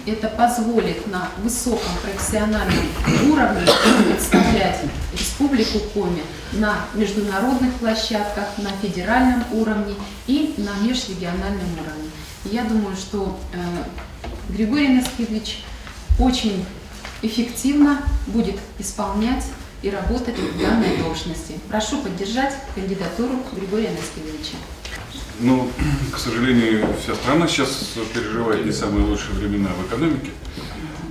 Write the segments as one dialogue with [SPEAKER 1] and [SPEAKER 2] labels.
[SPEAKER 1] Это позволит на высоком профессиональном уровне представлять Республику Коми на международных площадках, на федеральном уровне и на межрегиональном уровне. И я думаю, что Григорий Наскевич очень эффективно будет исполнять и работать в данной должности. Прошу поддержать кандидатуру Григория Наскевича.
[SPEAKER 2] Ну, к сожалению, вся страна сейчас переживает не самые лучшие времена в экономике.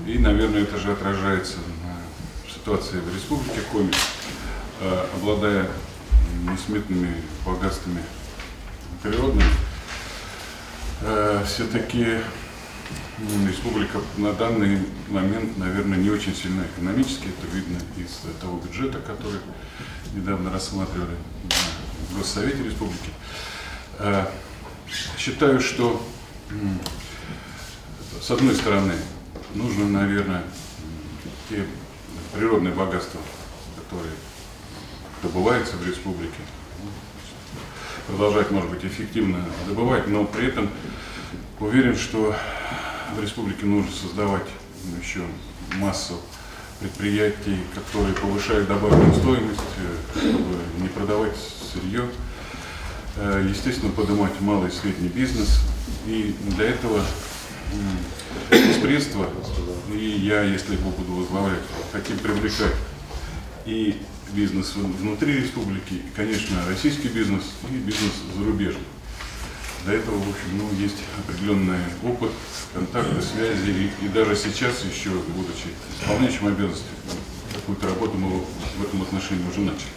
[SPEAKER 2] И, наверное, это же отражается на ситуации в Республике Коми. Обладая несметными богатствами природными, все-таки республика на данный момент, наверное, не очень сильна экономически. Это видно из того бюджета, который недавно рассматривали в Госсовете Республики. Считаю, что с одной стороны нужно, наверное, те природные богатства, которые добываются в республике, продолжать, может быть, эффективно добывать, но при этом уверен, что в республике нужно создавать еще массу предприятий, которые повышают добавленную стоимость, чтобы не продавать сырье. Естественно, поднимать малый и средний бизнес. И для этого средства, и я, если его буду возглавлять, хотим привлекать и бизнес внутри республики, и, конечно, российский бизнес и бизнес зарубежный. Для этого, в общем, есть определенный опыт, контакты, связи, и даже сейчас, еще будучи исполняющим обязанности, какую-то работу мы в этом отношении уже начали.